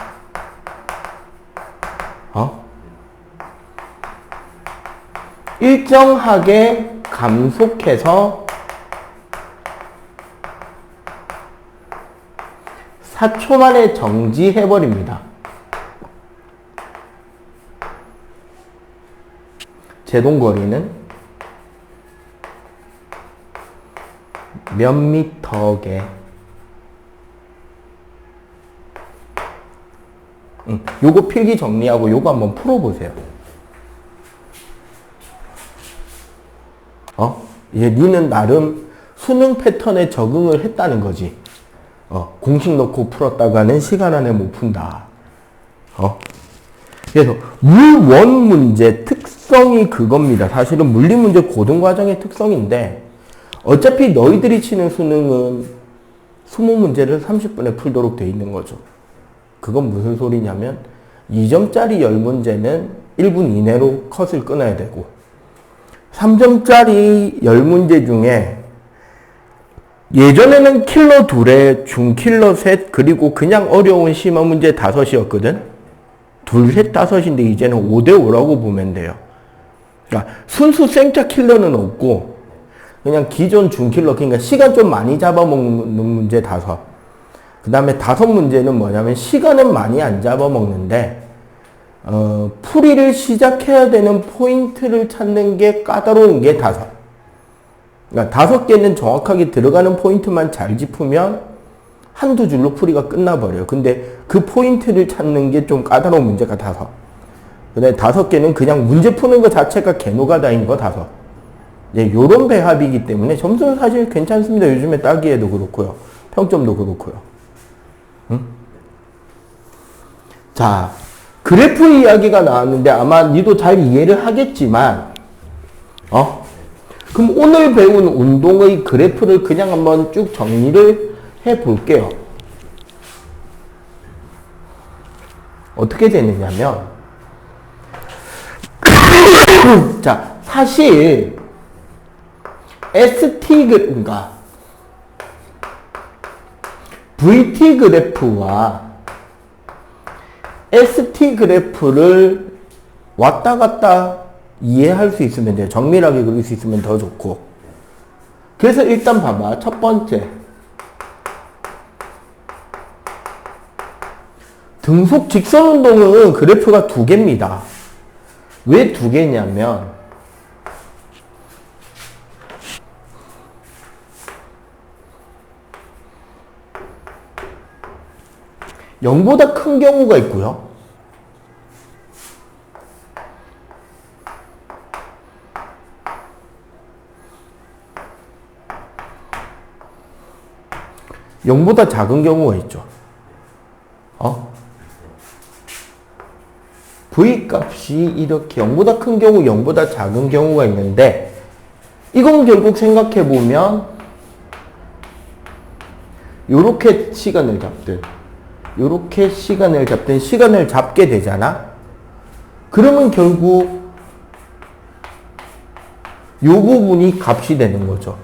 일정하게 감속해서 4초 만에 정지해버립니다. 제동거리는 몇 미터게? 요거 필기 정리하고 요거 한번 풀어보세요. 이제 니는 나름 수능 패턴에 적응을 했다는 거지. 공식 넣고 풀었다가는 시간 안에 못 푼다. 그래서 물원 문제 특성이 그겁니다. 사실은 물리 문제 고등과정의 특성인데, 어차피 너희들이 치는 수능은 20문제를 30분에 풀도록 돼 있는 거죠. 그건 무슨 소리냐면 2점짜리 10문제는 1분 이내로 컷을 끊어야 되고, 3점짜리 10문제 중에 예전에는 킬러 2에 중킬러 3, 그리고 그냥 어려운 심화 문제 5이었거든. 2, 3, 5인데 이제는 5대5라고 보면 돼요. 그러니까 순수 생짜 킬러는 없고 그냥 기존 중킬러, 그러니까 시간 좀 많이 잡아먹는 문제 5. 그 다음에 5문제는 뭐냐면 시간은 많이 안 잡아먹는데 풀이를 시작해야 되는 포인트를 찾는 게 까다로운 게 5. 그러니까 5개는 정확하게 들어가는 포인트만 잘 짚으면 한두 줄로 풀이가 끝나버려요. 근데 그 포인트를 찾는 게 좀 까다로운 문제가 5. 근데 5개는 그냥 문제 푸는 것 자체가 개노가다인 거 5. 네, 요런 배합이기 때문에 점수는 사실 괜찮습니다. 요즘에 따기에도 그렇고요. 평점도 그렇고요. 자, 그래프 이야기가 나왔는데 아마 니도 잘 이해를 하겠지만, 그럼 오늘 배운 운동의 그래프를 그냥 한번 쭉 정리를 해 볼게요. 어떻게 되느냐면, 자, 사실 그러니까 VT 그래프와 ST 그래프를 왔다 갔다 이해할 수 있으면 돼요. 정밀하게 그릴 수 있으면 더 좋고. 그래서 일단 봐봐. 첫 번째. 등속 직선 운동은 그래프가 두 개입니다. 왜 두 개냐면 (0보다) 큰 경우가 있고요. (0보다) 작은 경우가 있죠. V 값이 이렇게 0보다 큰 경우, 0보다 작은 경우가 있는데 이건 결국 생각해보면 요렇게 시간을 잡든 시간을 잡게 되잖아. 그러면 결국 요 부분이 값이 되는 거죠.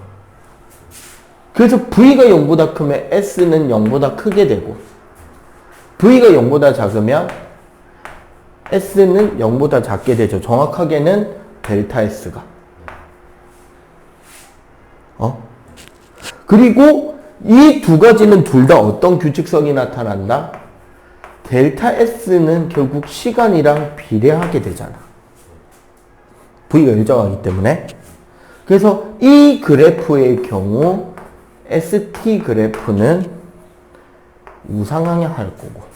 그래서 V가 0보다 크면 S는 0보다 크게 되고 V가 0보다 작으면 S는 0보다 작게 되죠. 정확하게는 델타 S가. 그리고 이 두 가지는 둘 다 어떤 규칙성이 나타난다? 델타 S는 결국 시간이랑 비례하게 되잖아. V가 일정하기 때문에. 그래서 이 그래프의 경우 ST 그래프는 우상향할 거고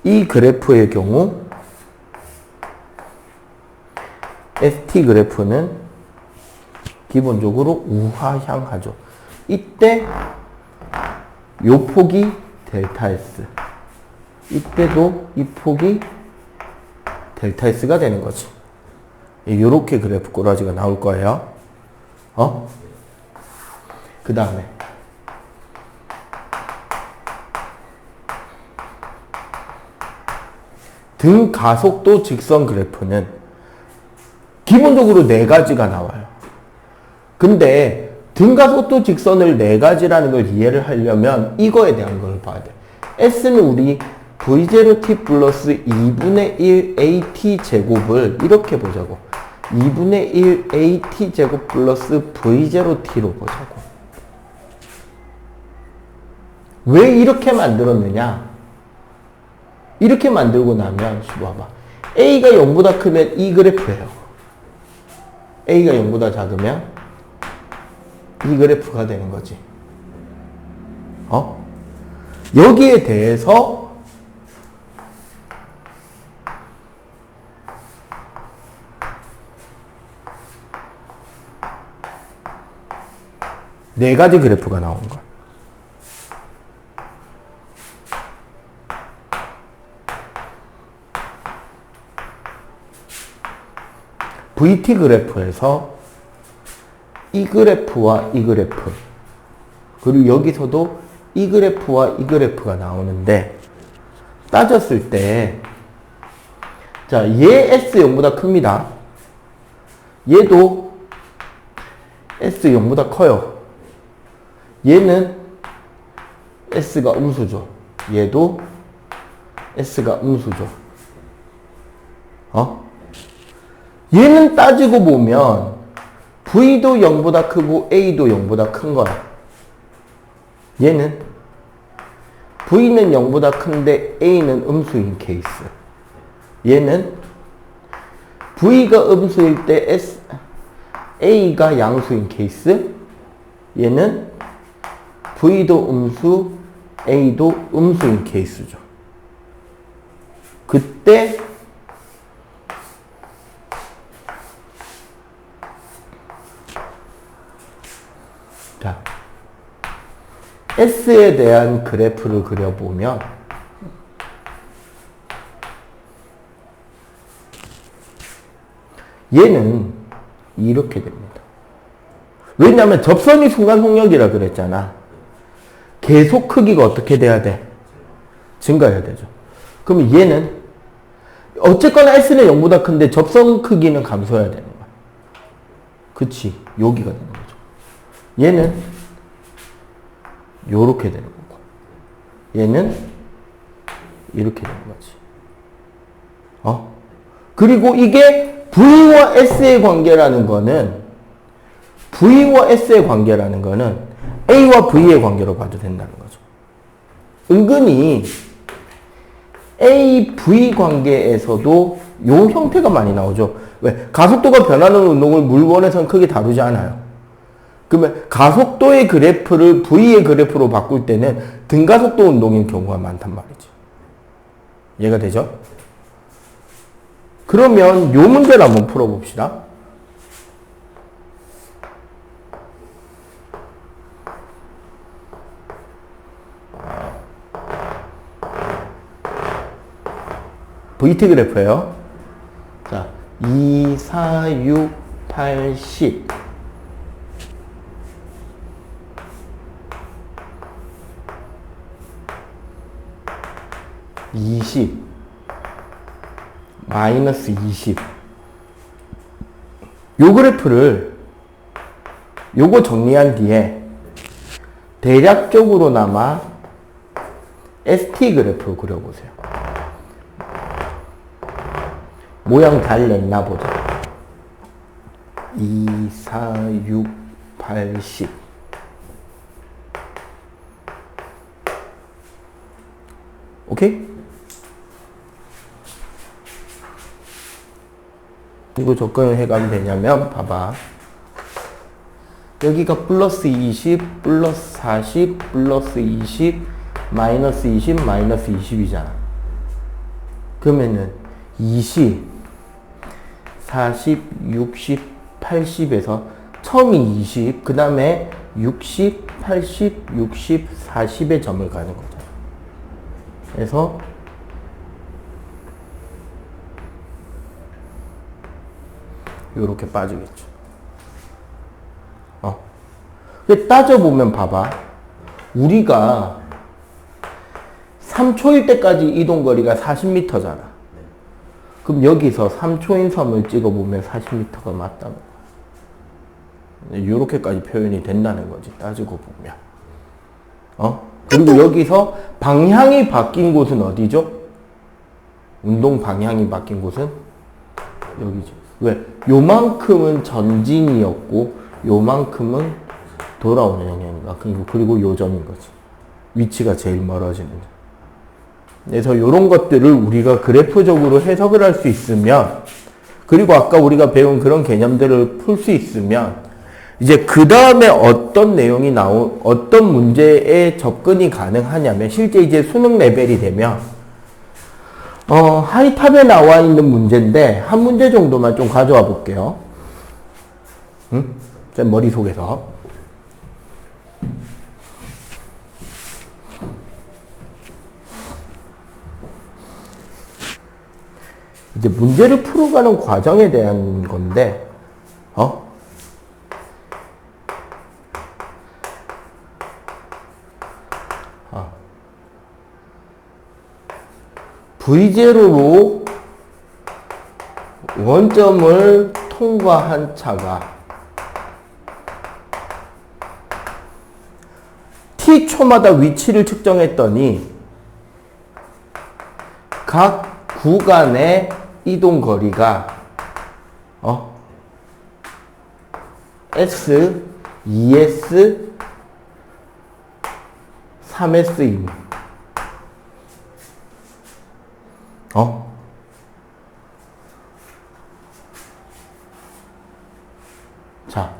이 그래프의 경우 ST 그래프는 기본적으로 우하향하죠. 이때 요 폭이 델타 S, 이때도 이 폭이 델타 S가 되는 거지. 요렇게 그래프 꼬라지가 나올 거예요. 그 다음에 등 가속도 직선 그래프는 기본적으로 네 가지가 나와요. 근데 등 가속도 직선을 네 가지라는 걸 이해를 하려면 이거에 대한 걸 봐야 돼. S는 우리 V0t 플러스 2분의 1 AT 제곱을 이렇게 보자고. 2분의 1 AT 제곱 플러스 V0t로 보자고. 왜 이렇게 만들었느냐? 이렇게 만들고 나면 봐봐. A가 0보다 크면 이 그래프예요. A가 0보다 작으면 이 그래프가 되는 거지. 여기에 대해서 네 가지 그래프가 나온 거야. VT 그래프에서 이 그래프와 이 그래프, 그리고 여기서도 이 그래프와 이 그래프가 나오는데 따졌을 때 자, 얘 S 0보다 큽니다. 얘도 S 0보다 커요. 얘는 S가 음수죠. 얘도 S가 음수죠. 얘는 따지고 보면 V도 0보다 크고 A도 0보다 큰 거야. 얘는 V는 0보다 큰데 A는 음수인 케이스. 얘는 V가 음수일 때 A가 양수인 케이스. 얘는 V도 음수, A도 음수인 케이스죠. 그때 자, S에 대한 그래프를 그려보면 얘는 이렇게 됩니다. 왜냐하면 접선이 순간 속력이라 그랬잖아. 계속 크기가 어떻게 돼야 돼? 증가해야 되죠. 그럼 얘는 어쨌거나 S는 0보다 큰데 접선 크기는 감소해야 되는 거야. 그치? 여기가 되는 거죠. 얘는 요렇게 되는 거고, 얘는 이렇게 되는 거지. 그리고 이게 V와 S의 관계라는 거는, V와 S의 관계라는 거는 A와 V의 관계로 봐도 된다는 거죠. 은근히 A, V 관계에서도 요 형태가 많이 나오죠. 왜? 가속도가 변하는 운동을 물원에서는 크게 다루지 않아요. 그러면 가속도의 그래프를 V의 그래프로 바꿀 때는 등가속도 운동인 경우가 많단 말이죠. 이해가 되죠? 그러면 요 문제를 한번 풀어봅시다. VT 그래프예요. 자, 2, 4, 6, 8, 10. 20 마이너스 20. 요 그래프를 요거 정리한 뒤에 대략적으로나마 ST 그래프 그려보세요. 모양 잘 냈나 보자. 2, 4, 6, 8, 10. 오케이? 이거 접근을 해가면 되냐면, 봐봐. 여기가 플러스 20, 플러스 40, 플러스 20, 마이너스 20, 마이너스 20이잖아. 그러면은 20, 40, 60, 80에서 처음이 20, 그 다음에 60, 80, 60, 40의 점을 가는 거죠. 그래서 요렇게 빠지겠죠. 근데 따져보면 봐봐. 우리가 3초일 때까지 이동거리가 40m잖아. 그럼 여기서 3초인 섬을 찍어보면 40m가 맞다는 거야. 요렇게까지 표현이 된다는 거지. 따지고 보면. 그리고 여기서 방향이 바뀐 곳은 어디죠? 운동 방향이 바뀐 곳은 여기죠. 왜? 요만큼은 전진이었고 요만큼은 돌아오는 영역인가. 그리고 요 점인 거지. 위치가 제일 멀어지는 점. 그래서 요런 것들을 우리가 그래프적으로 해석을 할 수 있으면, 그리고 아까 우리가 배운 그런 개념들을 풀 수 있으면, 이제 그 다음에 어떤 내용이 어떤 문제에 접근이 가능하냐면, 실제 이제 수능 레벨이 되면 하이탑에 나와 있는 문제인데 한 문제 정도만 좀 가져와 볼게요. 제 머릿속에서. 이제 문제를 풀어가는 과정에 대한 건데, V0로 원점을 통과한 차가 T초마다 위치를 측정했더니 각 구간의 이동 거리가 S, 2S, 3S입니다. 자,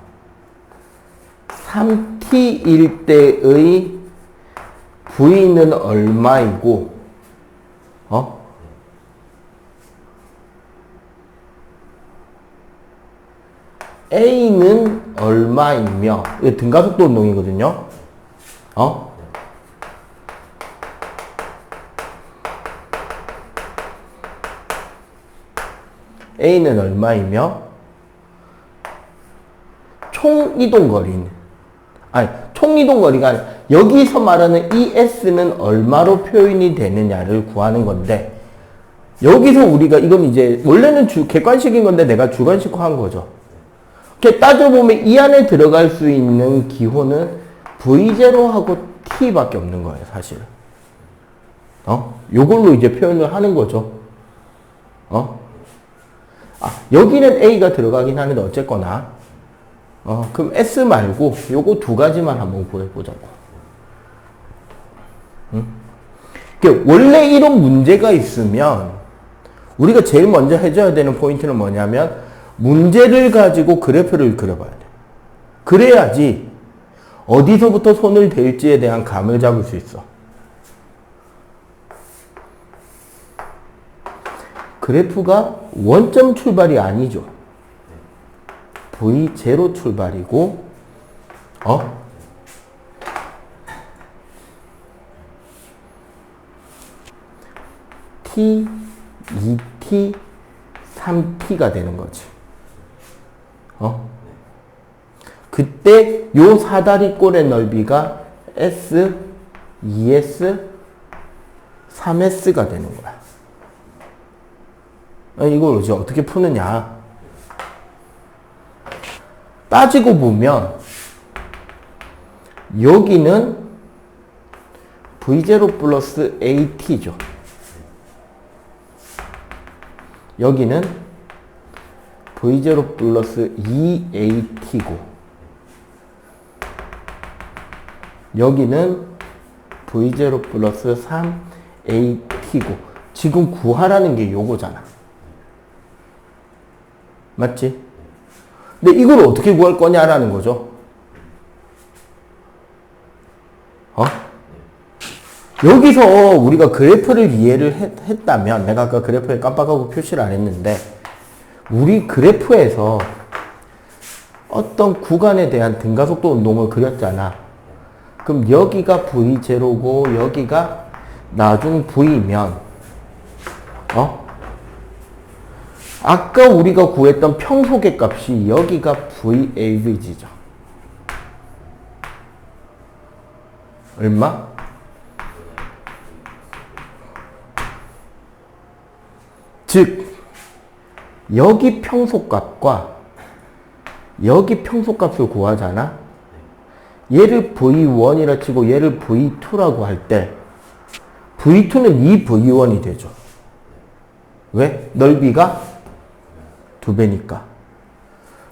3t일 때의 V는 얼마이고, A는 얼마이며, 이게 등가속도 운동이거든요. A는 얼마이며, 총 이동거리는, 총 이동거리가 아니라 여기서 말하는 이 S는 얼마로 표현이 되느냐를 구하는 건데, 여기서 우리가 이건 이제 원래는 객관식인 건데 내가 주관식화한 거죠. 이렇게 따져보면 이 안에 들어갈 수 있는 기호는 V0하고 T밖에 없는 거예요, 사실. 요걸로 이제 표현을 하는 거죠. 여기는 A가 들어가긴 하는데 어쨌거나. 그럼 S 말고 요거 두 가지만 한번 구해보자고. 원래 이런 문제가 있으면 우리가 제일 먼저 해줘야 되는 포인트는 뭐냐면 문제를 가지고 그래프를 그려봐야 돼. 그래야지 어디서부터 손을 댈지에 대한 감을 잡을 수 있어. 그래프가 원점 출발이 아니죠. V0 출발이고, T, 2T, 3T가 되는 거지. 그때 요 사다리꼴의 넓이가 S, 2S, 3S가 되는 거야. 이걸 이제 어떻게 푸느냐. 따지고 보면 여기는 V0 플러스 AT죠. 여기는 V0 플러스 2AT고 여기는 V0 플러스 3AT고 지금 구하라는 게 요거잖아. 맞지? 근데 이걸 어떻게 구할 거냐라는 거죠. 여기서 우리가 그래프를 이해를 했다면 내가 아까 그래프에 깜빡하고 표시를 안 했는데 우리 그래프에서 어떤 구간에 대한 등가속도 운동을 그렸잖아. 그럼 여기가 V0고 여기가 나중 V면 아까 우리가 구했던 평소계 값이 여기가 VAVG죠. 얼마? 즉 여기 평소값과 여기 평소값을 구하잖아. 얘를 V1이라 치고 얘를 V2라고 할 때 V2는 이 V1이 되죠. 왜? 넓이가 2배니까.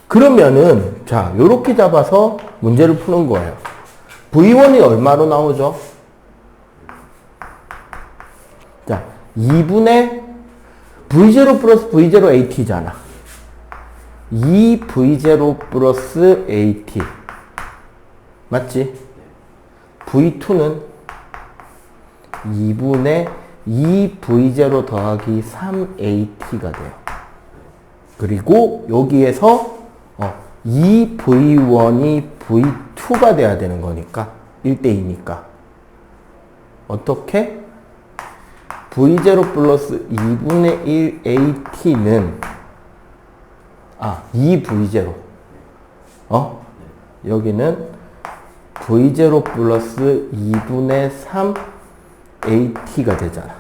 그러면은 자 요렇게 잡아서 문제를 푸는 거예요. V1이 얼마로 나오죠? 자 2분의 V0 플러스 V0 AT잖아. 2V0 플러스 AT. 맞지? V2는 2분의 2V0 더하기 3AT가 돼요. 그리고 여기에서 2V1이 V2가 돼야 되는 거니까 1대2니까 어떻게? V0 플러스 2분의 1 AT는 2V0 여기는 V0 플러스 2분의 3 AT가 되잖아.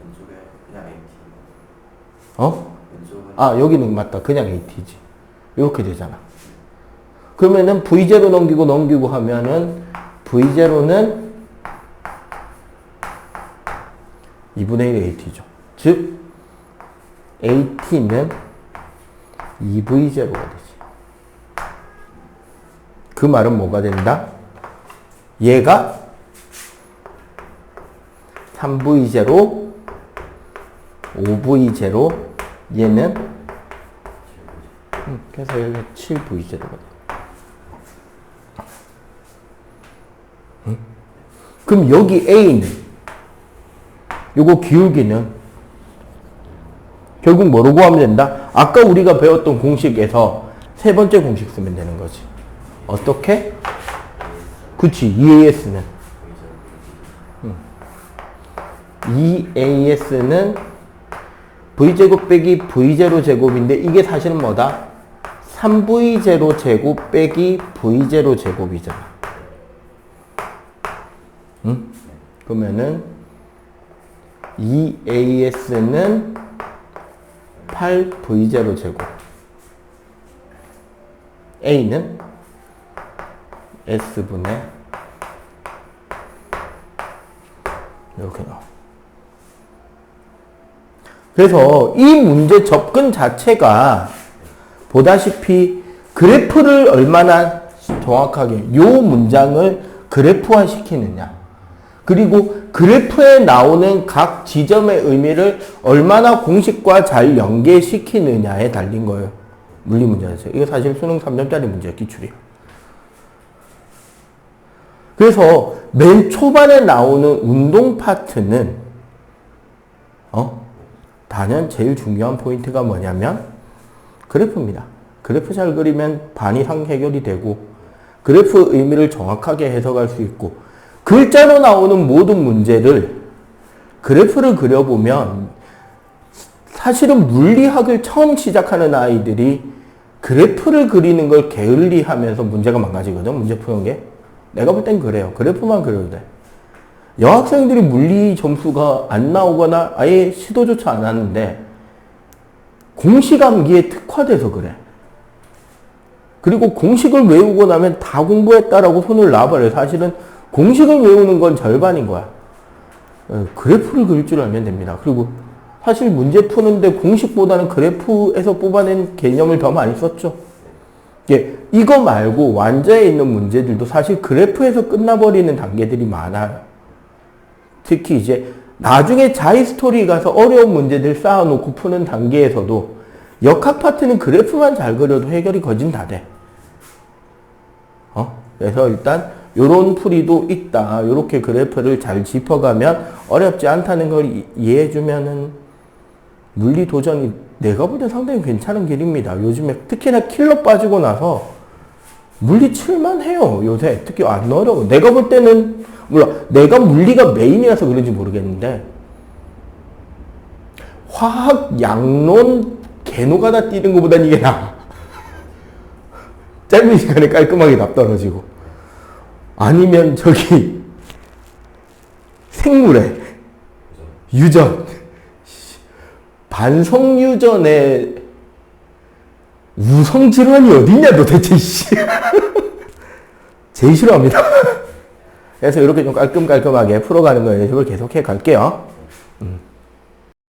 왼쪽에 그냥 AT. 여기는 맞다. 그냥 AT지. 이렇게 되잖아. 그러면은 V0 넘기고 하면은 V0는 2분의 1 AT죠. 즉 AT는 2V0가 되지. 그 말은 뭐가 된다? 얘가 3V0, 5V0, 얘는 그래서 여기가 7V0가 돼. 그럼 여기 A는 요거 기울기는 결국 뭐로 구하면 된다? 아까 우리가 배웠던 공식에서 세 번째 공식 쓰면 되는 거지. 어떻게? 그치, EAS는 2AS는 V제곱 빼기 V0 제곱인데 이게 사실은 뭐다? 3V0 제곱 빼기 V0 제곱이잖아. 그러면은 2AS는 8V0 제곱 A는 S분의 이렇게 나와. 그래서 이 문제 접근 자체가 보다시피 그래프를 얼마나 정확하게 요 문장을 그래프화 시키느냐, 그리고 그래프에 나오는 각 지점의 의미를 얼마나 공식과 잘 연계시키느냐에 달린 거예요. 물리 문제였어요. 이거 사실 수능 3점짜리 문제야, 기출이야. 그래서 맨 초반에 나오는 운동 파트는 단연 제일 중요한 포인트가 뭐냐면 그래프입니다. 그래프 잘 그리면 반 이상 해결이 되고, 그래프 의미를 정확하게 해석할 수 있고, 글자로 나오는 모든 문제를 그래프를 그려보면, 사실은 물리학을 처음 시작하는 아이들이 그래프를 그리는 걸 게을리하면서 문제가 망가지거든, 문제 푸는 게. 내가 볼 땐 그래요. 그래프만 그려도 돼. 여학생들이 물리 점수가 안 나오거나 아예 시도조차 안 하는데 공식 암기에 특화돼서 그래. 그리고 공식을 외우고 나면 다 공부했다라고 손을 놔버려요. 사실은 공식을 외우는 건 절반인 거야. 그래프를 그릴 줄 알면 됩니다. 그리고 사실 문제 푸는데 공식보다는 그래프에서 뽑아낸 개념을 더 많이 썼죠. 예, 이거 말고 완자에 있는 문제들도 사실 그래프에서 끝나버리는 단계들이 많아요. 특히 이제 나중에 자이스토리 가서 어려운 문제들 쌓아놓고 푸는 단계에서도 역학 파트는 그래프만 잘 그려도 해결이 거진 다 돼. 그래서 일단 요런 풀이도 있다. 요렇게 그래프를 잘 짚어가면 어렵지 않다는 걸 이해해주면은 물리 도전이 내가 볼 때 상당히 괜찮은 길입니다. 요즘에 특히나 킬러 빠지고 나서 물리 칠만 해요. 요새 특히 안 어려워. 내가 볼 때는 몰라. 내가 물리가 메인이라서 그런지 모르겠는데 화학 양론 개노가다 뛰는 것보단 이게 나아. 짧은 시간에 깔끔하게 답 떨어지고. 아니면 저기 생물의 유전, 반성유전에 우성질환이 어딨냐 도대체. 제일 싫어합니다. 그래서 이렇게 좀 깔끔하게 풀어가는 거 연습을 계속 해 갈게요.